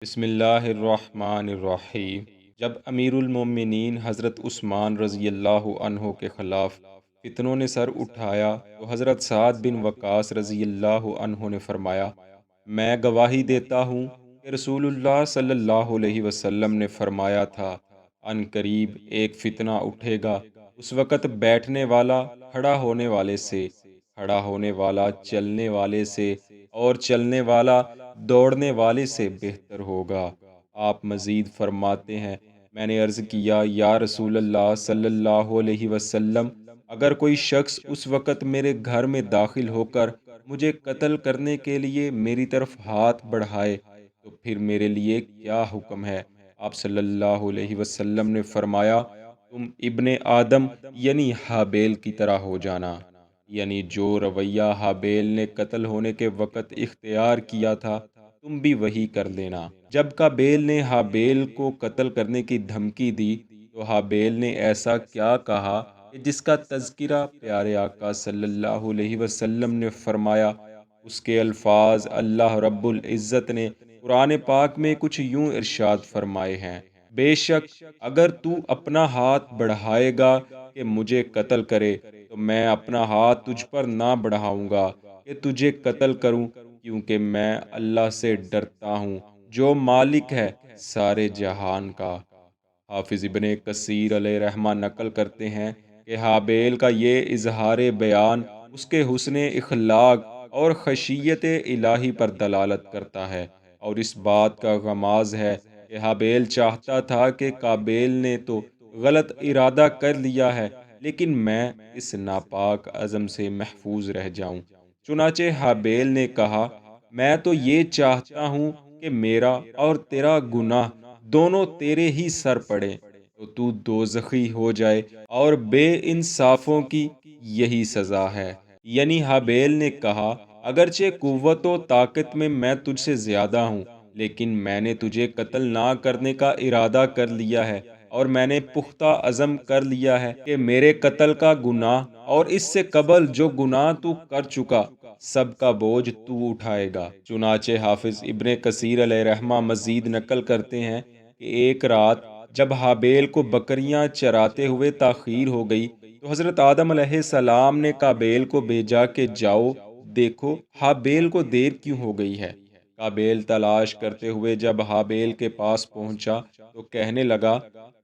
بسم اللہ الرحمن الرحیم۔ جب امیر المومنین حضرت عثمان رضی اللہ عنہ کے خلاف فتنوں نے سر اٹھایا تو حضرت سعد بن وقاص رضی اللہ عنہ نے فرمایا، میں گواہی دیتا ہوں کہ رسول اللہ صلی اللہ علیہ وسلم نے فرمایا تھا، ان قریب ایک فتنہ اٹھے گا، اس وقت بیٹھنے والا کھڑا ہونے والے سے، کھڑا ہونے والا چلنے والے سے، اور چلنے والا دوڑنے والے سے بہتر ہوگا۔ آپ مزید فرماتے ہیں، میں نے عرض کیا، یا رسول اللہ صلی اللہ علیہ وسلم، اگر کوئی شخص اس وقت میرے گھر میں داخل ہو کر مجھے قتل کرنے کے لیے میری طرف ہاتھ بڑھائے تو پھر میرے لیے کیا حکم ہے؟ آپ صلی اللہ علیہ وسلم نے فرمایا، تم ابن آدم یعنی حابیل کی طرح ہو جانا، یعنی جو رویہ حابیل نے قتل ہونے کے وقت اختیار کیا تھا تم بھی وہی کر لینا۔ جب قابیل نے حابیل کو قتل کرنے کی دھمکی دی تو حابیل نے ایسا کیا کہا کہ جس کا تذکرہ پیارے آقا صلی اللہ علیہ وسلم نے فرمایا۔ اس کے الفاظ اللہ رب العزت نے قرآن پاک میں کچھ یوں ارشاد فرمائے ہیں، بے شک اگر تو اپنا ہاتھ بڑھائے گا کہ مجھے قتل کرے تو میں اپنا ہاتھ تجھ پر نہ بڑھاؤں گا کہ تجھے قتل کروں، کیونکہ میں اللہ سے ڈرتا ہوں جو مالک ہے سارے جہان کا۔ حافظ ابن کثیر علیہ رحمہ نقل کرتے ہیں کہ حابیل کا یہ اظہار بیان اس کے حسن اخلاق اور خشیت الہی پر دلالت کرتا ہے، اور اس بات کا غماز ہے کہ حابیل چاہتا تھا کہ قابیل نے تو غلط ارادہ کر لیا ہے لیکن میں اس ناپاک عزم سے محفوظ رہ جاؤں۔ چنانچہ حابیل نے کہا، میں تو یہ چاہتا ہوں کہ میرا اور تیرا گناہ دونوں تیرے ہی سر پڑے تو تو دوزخی ہو جائے، اور بے انصافوں کی یہی سزا ہے۔ یعنی حابیل نے کہا، اگرچہ قوت و طاقت میں تجھ سے زیادہ ہوں، لیکن میں نے تجھے قتل نہ کرنے کا ارادہ کر لیا ہے، اور میں نے پختہ عزم کر لیا ہے کہ میرے قتل کا گناہ اور اس سے قبل جو گناہ تو کر چکا سب کا بوجھ تو اٹھائے گا۔ چنانچہ حافظ ابن کثیر علیہ رحمہ مزید نقل کرتے ہیں کہ ایک رات جب حابیل کو بکریاں چراتے ہوئے تاخیر ہو گئی تو حضرت آدم علیہ السلام نے قابیل کو بھیجا کہ جاؤ دیکھو حابیل کو دیر کیوں ہو گئی ہے۔ قابیل تلاش کرتے ہوئے جب حابیل کے پاس پہنچا تو کہنے لگا،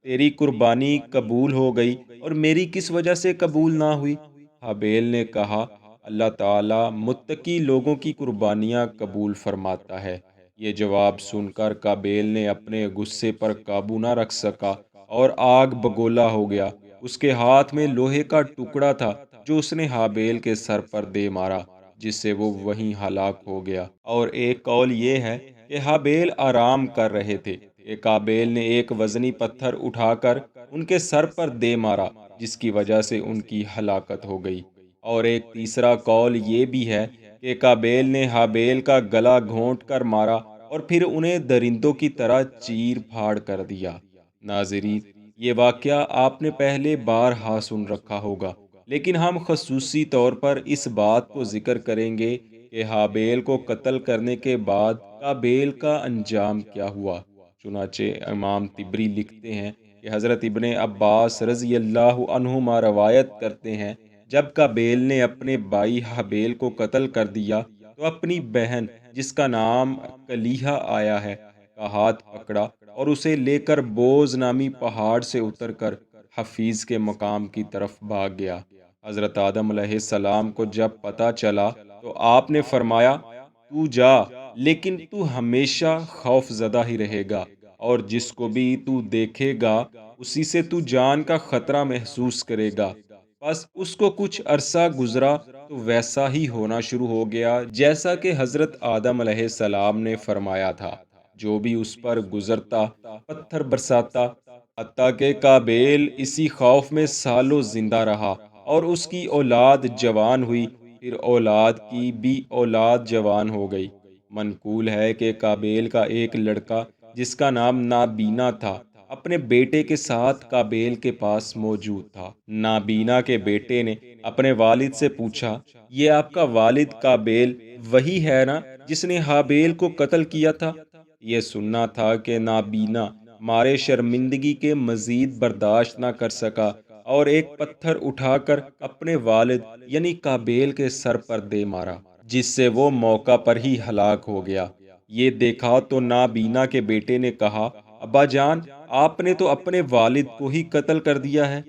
تیری قربانی قبول ہو گئی اور میری کس وجہ سے قبول نہ ہوئی؟ حابیل نے کہا، اللہ تعالیٰ متقی لوگوں کی قربانیاں قبول فرماتا ہے۔ یہ جواب سن کر قابیل نے اپنے غصے پر قابو نہ رکھ سکا اور آگ بگولا ہو گیا۔ اس کے ہاتھ میں لوہے کا ٹکڑا تھا جو اس نے حابیل کے سر پر دے مارا، جس سے وہ وہیں ہلاک ہو گیا۔ اور ایک قول یہ ہے کہ حابیل آرام کر رہے تھے کہ قابیل نے ایک وزنی پتھر اٹھا کر ان کے سر پر دے مارا، جس کی وجہ سے ان کی ہلاکت ہو گئی۔ اور ایک تیسرا قول یہ بھی ہے کہ قابیل نے حابیل کا گلا گھونٹ کر مارا اور پھر انہیں درندوں کی طرح چیر پھاڑ کر دیا۔ ناظرین، یہ واقعہ آپ نے پہلے بارہا سن رکھا ہوگا، لیکن ہم خصوصی طور پر اس بات کو ذکر کریں گے کہ حابیل کو قتل کرنے کے بعد قابیل کا انجام کیا ہوا۔ چنانچہ امام طبری لکھتے ہیں کہ حضرت ابن عباس رضی اللہ عنہما روایت کرتے ہیں، جب قابیل نے اپنے بھائی حابیل کو قتل کر دیا تو اپنی بہن جس کا نام کلیہا آیا ہے کا ہاتھ پکڑا اور اسے لے کر بوز نامی پہاڑ سے اتر کر حفیظ کے مقام کی طرف بھاگ گیا۔ حضرت آدم علیہ السلام کو جب پتہ چلا تو آپ نے فرمایا، تو جا، لیکن تو ہمیشہ خوف زدہ ہی رہے گا، اور جس کو بھی تو دیکھے گا اسی سے تو جان کا خطرہ محسوس کرے گا۔ بس اس کو کچھ عرصہ گزرا تو ویسا ہی ہونا شروع ہو گیا جیسا کہ حضرت آدم علیہ السلام نے فرمایا تھا۔ جو بھی اس پر گزرتا پتھر برساتا، حتیٰ کہ قابیل اسی خوف میں سالوں زندہ رہا اور اس کی اولاد جوان ہوئی، پھر اولاد کی بھی اولاد جوان ہو گئی۔ منقول ہے کہ قابیل کا ایک لڑکا جس کا نام نابینا تھا اپنے بیٹے کے ساتھ قابیل کے پاس موجود تھا۔ نابینا کے بیٹے نے اپنے والد سے پوچھا، یہ آپ کا والد قابیل وہی ہے نا جس نے حابیل کو قتل کیا تھا؟ یہ سننا تھا کہ نابینا مارے شرمندگی کے مزید برداشت نہ کر سکا اور ایک پتھر اٹھا کر اپنے والد یعنی قابیل کے سر پر دے مارا، جس سے وہ موقع پر ہی ہلاک ہو گیا۔ یہ دیکھا تو نابینا کے بیٹے نے کہا، ابا جان، آپ نے تو اپنے والد کو ہی قتل کر دیا ہے۔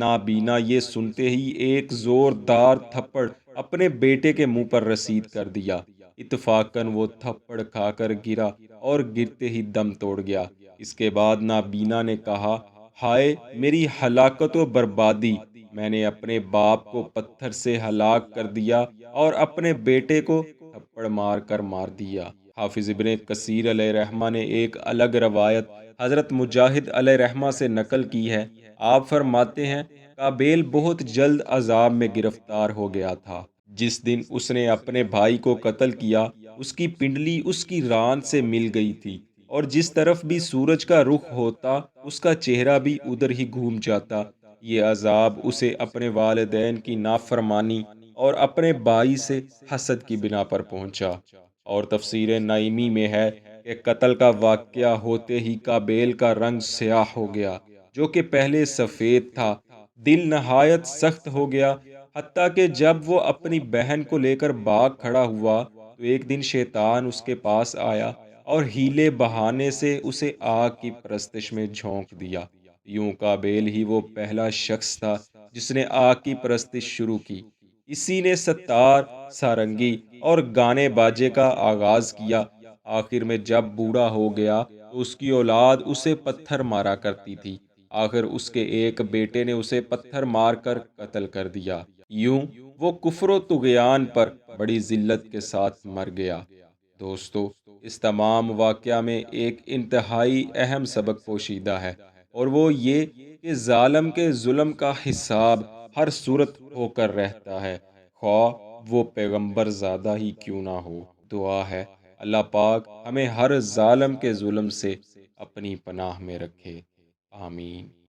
نابینا یہ سنتے ہی ایک زوردار تھپڑ اپنے بیٹے کے منہ پر رسید کر دیا۔ اتفاقاً وہ تھپڑ کھا کر گرا اور گرتے ہی دم توڑ گیا۔ اس کے بعد نابینا نے کہا، ہائے میری ہلاکت و بربادی! میں نے اپنے باپ کو پتھر سے ہلاک کر دیا اور اپنے بیٹے کو تھپڑ مار کر مار دیا۔ حافظ ابن کثیر علیہ رحمہ نے ایک الگ روایت حضرت مجاہد علیہ رحمہ سے نقل کی ہے۔ آپ فرماتے ہیں، قابیل بہت جلد عذاب میں گرفتار ہو گیا تھا۔ جس دن اس نے اپنے بھائی کو قتل کیا، اس کی پنڈلی اس کی ران سے مل گئی تھی، اور جس طرف بھی سورج کا رخ ہوتا اس کا چہرہ بھی ادھر ہی گھوم جاتا۔ یہ عذاب اسے اپنے والدین کی نافرمانی اور اپنے بھائی سے حسد کی بنا پر پہنچا۔ اور تفسیر نعیمی میں ہے کہ قتل کا واقعہ ہوتے ہی قابیل کا رنگ سیاہ ہو گیا، جو کہ پہلے سفید تھا۔ دل نہایت سخت ہو گیا، حتیٰ کہ جب وہ اپنی بہن کو لے کر باغ کھڑا ہوا تو ایک دن شیطان اس کے پاس آیا اور ہیلے بہانے سے اسے آگ کی پرستش میں جھونک دیا۔ یوں قابیل ہی وہ پہلا شخص تھا جس نے آگ کی پرستش شروع کی۔ اسی نے ستار، سارنگی اور گانے باجے کا آغاز کیا۔ آخر میں جب بوڑھا ہو گیا تو اس کی اولاد اسے پتھر مارا کرتی تھی۔ آخر اس کے ایک بیٹے نے اسے پتھر مار کر قتل کر دیا۔ یوں وہ کفر و طغیان پر بڑی ذلت کے ساتھ مر گیا۔ دوستو، اس تمام واقعہ میں ایک انتہائی اہم سبق پوشیدہ ہے، اور وہ یہ کہ ظالم کے ظلم کا حساب ہر صورت ہو کر رہتا ہے، خواہ وہ پیغمبر زادہ ہی کیوں نہ ہو۔ دعا ہے اللہ پاک ہمیں ہر ظالم کے ظلم سے اپنی پناہ میں رکھے، آمین۔